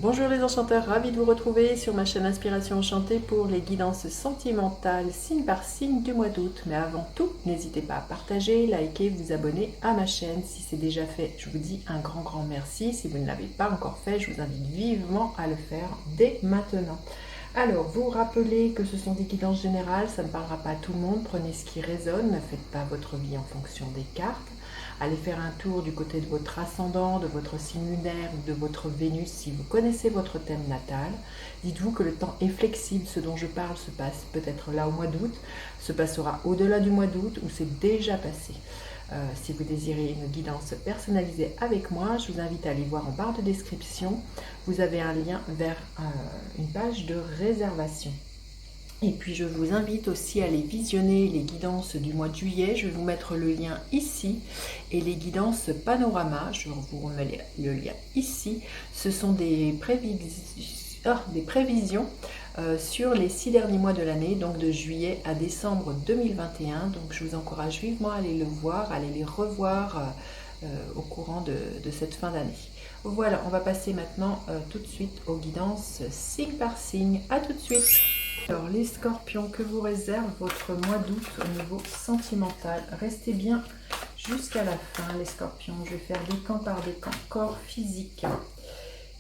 Bonjour les enchanteurs, ravi de vous retrouver sur ma chaîne Inspiration Enchantée pour les guidances sentimentales signe par signe du mois d'août. Mais avant tout, n'hésitez pas à partager, liker, vous abonner à ma chaîne. Si c'est déjà fait, je vous dis un grand merci. Si vous ne l'avez pas encore fait, je vous invite vivement à le faire dès maintenant. Alors, vous rappelez que ce sont des guidances générales, ça ne parlera pas à tout le monde. Prenez ce qui résonne, ne faites pas votre vie en fonction des cartes. Allez faire un tour du côté de votre ascendant, de votre signe lunaire ou de votre Vénus si vous connaissez votre thème natal. Dites-vous que le temps est flexible, ce dont je parle se passe peut-être là au mois d'août, se passera au-delà du mois d'août ou c'est déjà passé. Si vous désirez une guidance personnalisée avec moi, je vous invite à aller voir en barre de description. Vous avez un lien vers une page de réservation. Et puis je vous invite aussi à aller visionner les guidances du mois de juillet. Je vais vous mettre le lien ici. Et les guidances panorama, je vous remets le lien ici. Ce sont des prévisions sur les 6 derniers mois de l'année, donc de juillet à décembre 2021. Donc je vous encourage vivement à aller le voir, à aller les revoir au courant de cette fin d'année. Voilà, on va passer maintenant tout de suite aux guidances signe par signe. À tout de suite. Alors les scorpions, que vous réserve votre mois d'août au niveau sentimental? Restez bien jusqu'à la fin les scorpions. Je vais faire décan par décan. Corps physique.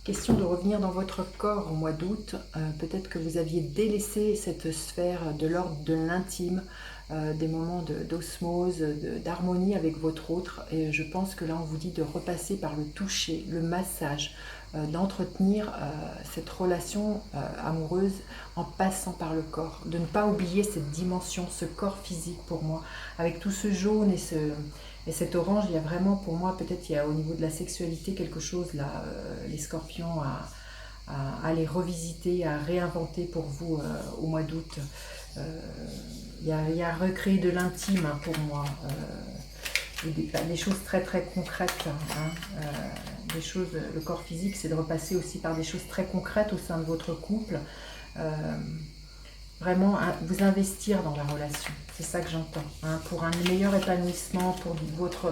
Question de revenir dans votre corps au mois d'août. Peut-être que vous aviez délaissé cette sphère de l'ordre de l'intime, des moments d'osmose, d'harmonie avec votre autre. Et je pense que là, on vous dit de repasser par le toucher, le massage, d'entretenir cette relation amoureuse en passant par le corps. De ne pas oublier cette dimension, ce corps physique pour moi. Avec tout ce jaune et cet orange, il y a vraiment pour moi, peut-être il y a au niveau de la sexualité quelque chose là, les scorpions à les revisiter, à réinventer pour vous au mois d'août. Il y a recréer de l'intime pour moi, des choses très concrètes. Des choses, le corps physique, c'est de repasser aussi par des choses très concrètes au sein de votre couple. Vraiment vous investir dans la relation, c'est ça que j'entends, pour un meilleur épanouissement, pour votre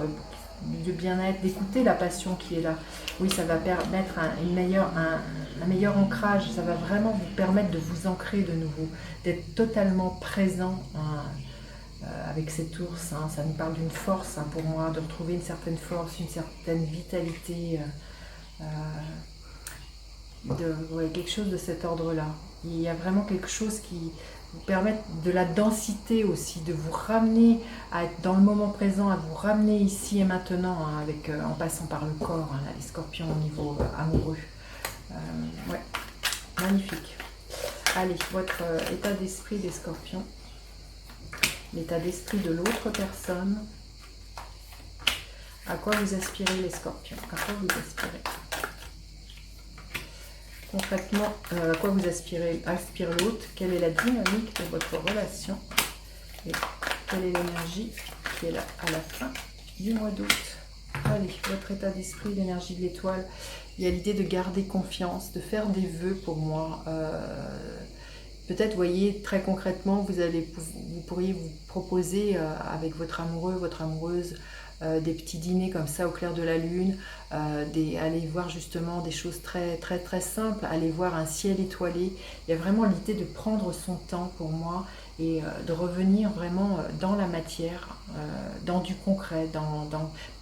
bien-être, d'écouter la passion qui est là. Oui, ça va permettre un meilleur ancrage, ça va vraiment vous permettre de vous ancrer de nouveau, d'être totalement présent avec cet ours. Ça nous parle d'une force pour moi, de retrouver une certaine force, une certaine vitalité, quelque chose de cet ordre-là. Il y a vraiment quelque chose qui vous permet de la densité aussi, de vous ramener à être dans le moment présent, à vous ramener ici et maintenant, en passant par le corps, là, les scorpions au niveau amoureux. Ouais, magnifique. Allez, votre état d'esprit des scorpions, l'état d'esprit de l'autre personne. À quoi vous aspirez les scorpions? À quoi vous aspirez? Concrètement, à quoi vous aspire l'autre? Quelle est la dynamique de votre relation? Et quelle est l'énergie qui est là à la fin du mois d'août? Allez, votre état d'esprit, l'énergie de l'étoile. Il y a l'idée de garder confiance, de faire des vœux pour moi. Peut-être, vous voyez, très concrètement, vous pourriez vous proposer avec votre amoureux, votre amoureuse, des petits dîners comme ça au clair de la lune, aller voir justement des choses très simples, aller voir un ciel étoilé. Il y a vraiment l'idée de prendre son temps pour moi et de revenir vraiment dans la matière, dans du concret,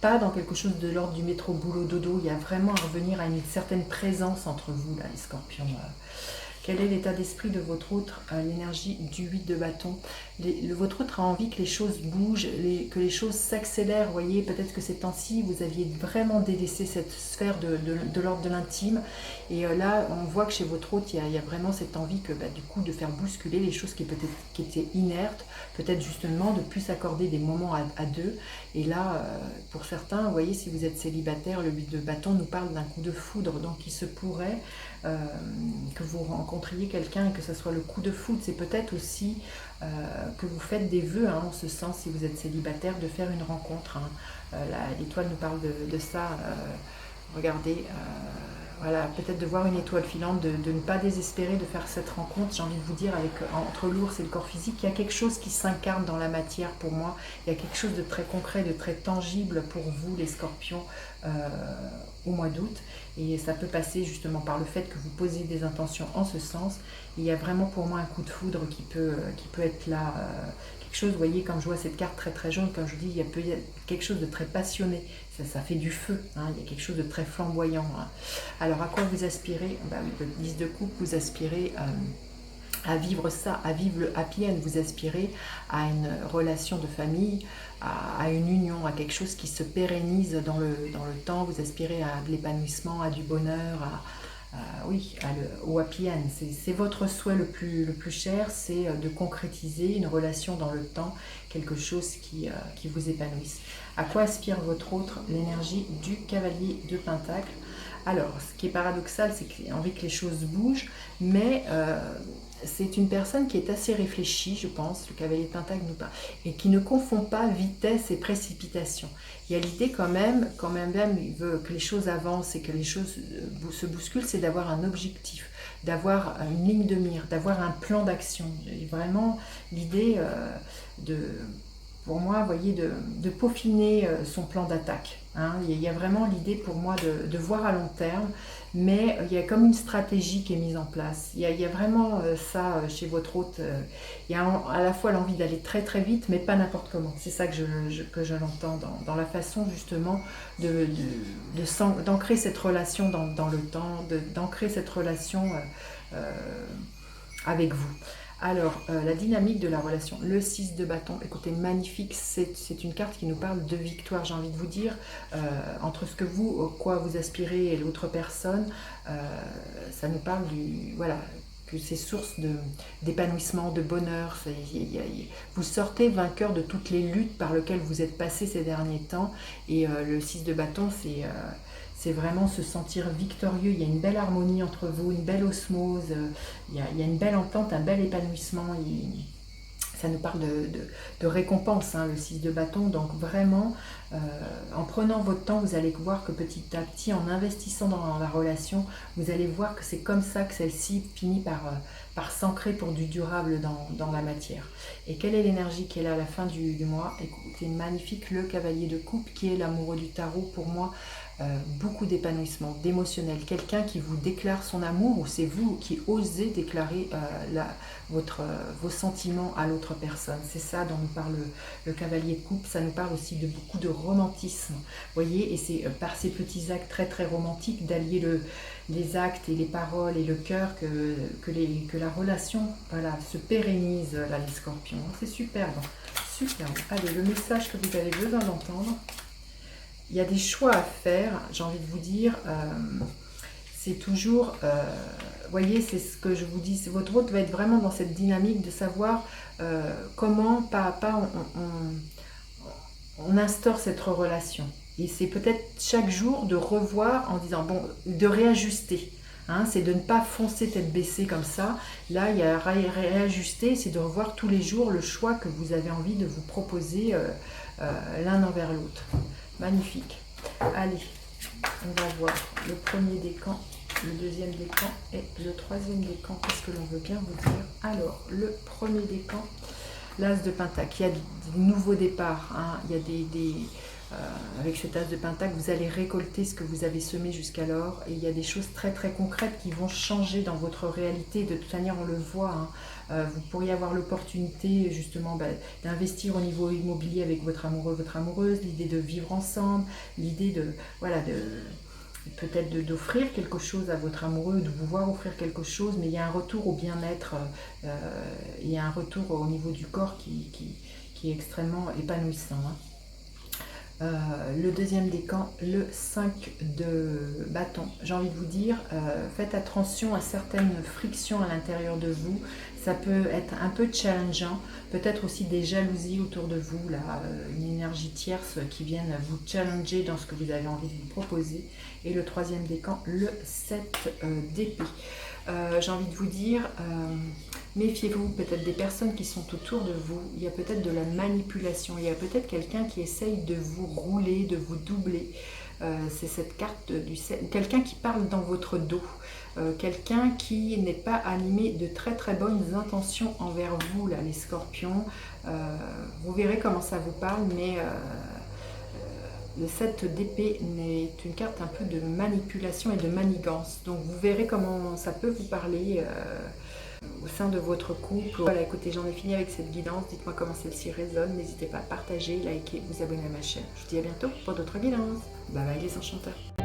pas dans quelque chose de l'ordre du métro boulot dodo. Il y a vraiment à revenir à une certaine présence entre vous là, les scorpions. Quel est l'état d'esprit de votre autre? L'énergie du 8 de bâton. Votre autre a envie que les choses bougent, que les choses s'accélèrent. Vous voyez, peut-être que ces temps-ci, vous aviez vraiment délaissé cette sphère de l'ordre de l'intime. Et là, on voit que chez votre autre, il y a vraiment cette envie que, du coup, de faire bousculer les choses qui étaient inertes. Peut-être justement de plus accorder des moments à deux. Et là, pour certains, vous voyez, si vous êtes célibataire, le 8 de bâton nous parle d'un coup de foudre. Donc, il se pourrait que vous rencontriez quelqu'un et que ce soit le coup de foudre. C'est peut-être aussi que vous faites des vœux, en ce sens, si vous êtes célibataire, de faire une rencontre. L'étoile nous parle de ça. Regardez, voilà, peut-être de voir une étoile filante, de ne pas désespérer de faire cette rencontre. J'ai envie de vous dire, entre l'ours et le corps physique, il y a quelque chose qui s'incarne dans la matière pour moi. Il y a quelque chose de très concret, de très tangible pour vous, les scorpions, au mois d'août. Et ça peut passer justement par le fait que vous posiez des intentions en ce sens. Il y a vraiment pour moi un coup de foudre qui peut être là. Quelque chose, vous voyez, quand je vois cette carte très très jaune, comme je vous dis, il y a quelque chose de très passionné. Ça fait du feu, hein, il y a quelque chose de très flamboyant. Hein. Alors à quoi vous aspirez? Le 10 de coupe, vous aspirez à vivre ça, à vivre le happy end. Vous aspirez à une relation de famille, à une union, à quelque chose qui se pérennise dans le temps. Vous aspirez à de l'épanouissement, à du bonheur, au happy end. C'est votre souhait le plus cher, c'est de concrétiser une relation dans le temps, quelque chose qui vous épanouisse. À quoi aspire votre autre? L'énergie du cavalier de Pentacle. Alors, ce qui est paradoxal, c'est qu'il a envie que les choses bougent, mais c'est une personne qui est assez réfléchie, je pense, le cavalier de Pentacle nous parle, et qui ne confond pas vitesse et précipitation. Il y a l'idée quand même il veut que les choses avancent et que les choses se bousculent, c'est d'avoir un objectif, d'avoir une ligne de mire, d'avoir un plan d'action. Vraiment l'idée pour moi, vous voyez, de peaufiner son plan d'attaque. Hein. Il y a vraiment l'idée pour moi de voir à long terme, mais il y a comme une stratégie qui est mise en place. Il y a vraiment ça chez votre hôte. Il y a à la fois l'envie d'aller très très vite, mais pas n'importe comment. C'est ça que je l'entends dans la façon justement d'ancrer cette relation dans le temps, d'ancrer cette relation avec vous. Alors, la dynamique de la relation, le 6 de bâton, écoutez, magnifique, c'est une carte qui nous parle de victoire, j'ai envie de vous dire, entre ce que quoi vous aspirez et l'autre personne, ça nous parle que c'est source d'épanouissement, de bonheur. Vous sortez vainqueur de toutes les luttes par lesquelles vous êtes passé ces derniers temps, et le 6 de bâton, c'est vraiment se sentir victorieux. Il y a une belle harmonie entre vous, une belle osmose, il y a une belle entente, un bel épanouissement. Ça nous parle de récompense, hein, le 6 de bâton. Donc vraiment, en prenant votre temps, vous allez voir que petit à petit, en investissant dans la relation, vous allez voir que c'est comme ça que celle-ci finit par s'ancrer pour du durable dans la matière. Et quelle est l'énergie qui est là à la fin du mois? Écoutez, magnifique, le cavalier de coupe qui est l'amoureux du tarot pour moi. Beaucoup d'épanouissement, d'émotionnel, quelqu'un qui vous déclare son amour, ou c'est vous qui osez déclarer vos sentiments à l'autre personne. C'est ça dont nous parle le cavalier de coupe. Ça nous parle aussi de beaucoup de romantisme, voyez, et c'est par ces petits actes très très romantiques d'allier les actes et les paroles et le cœur que la relation se pérennise, là, les scorpions. C'est superbe, superbe. Allez, le message que vous avez besoin d'entendre. Il y a des choix à faire, j'ai envie de vous dire, c'est toujours, voyez, c'est ce que je vous dis, votre hôte va être vraiment dans cette dynamique de savoir comment, pas à pas, on instaure cette relation. Et c'est peut-être chaque jour de revoir en disant, bon, de réajuster. Hein, c'est de ne pas foncer tête baissée comme ça. Là, il y a réajuster, c'est de revoir tous les jours le choix que vous avez envie de vous proposer l'un envers l'autre. Magnifique. Allez, on va voir le premier décan, le deuxième décan et le troisième décan. Qu'est-ce que l'on veut bien vous dire? Alors, le premier décan, l'as de Pentacle. Il y a des nouveaux départs. Hein. Il y a avec cet as de Pentacle, vous allez récolter ce que vous avez semé jusqu'alors. Et il y a des choses très très concrètes qui vont changer dans votre réalité. De toute manière, on le voit. Hein. Vous pourriez avoir l'opportunité justement d'investir au niveau immobilier avec votre amoureux, votre amoureuse, l'idée de vivre ensemble, l'idée peut-être d'offrir quelque chose à votre amoureux, de vous voir offrir quelque chose, mais il y a un retour au bien-être, il y a un retour au niveau du corps qui est extrêmement épanouissant. Hein. Le deuxième décan, le 5 de bâton. J'ai envie de vous dire, faites attention à certaines frictions à l'intérieur de vous. Ça peut être un peu challengeant, peut-être aussi des jalousies autour de vous, là, une énergie tierce qui vienne vous challenger dans ce que vous avez envie de vous proposer. Et le troisième décan, le 7 d'épée. J'ai envie de vous dire, méfiez-vous peut-être des personnes qui sont autour de vous. Il y a peut-être de la manipulation, il y a peut-être quelqu'un qui essaye de vous rouler, de vous doubler. C'est cette carte quelqu'un qui parle dans votre dos, quelqu'un qui n'est pas animé de très très bonnes intentions envers vous, là, les scorpions. Vous verrez comment ça vous parle, mais Le 7 d'épée est une carte un peu de manipulation et de manigance. Donc vous verrez comment ça peut vous parler au sein de votre couple. Voilà, écoutez, j'en ai fini avec cette guidance. Dites-moi comment celle-ci résonne. N'hésitez pas à partager, liker, vous abonner à ma chaîne. Je vous dis à bientôt pour d'autres guidances. Bye bye les enchanteurs.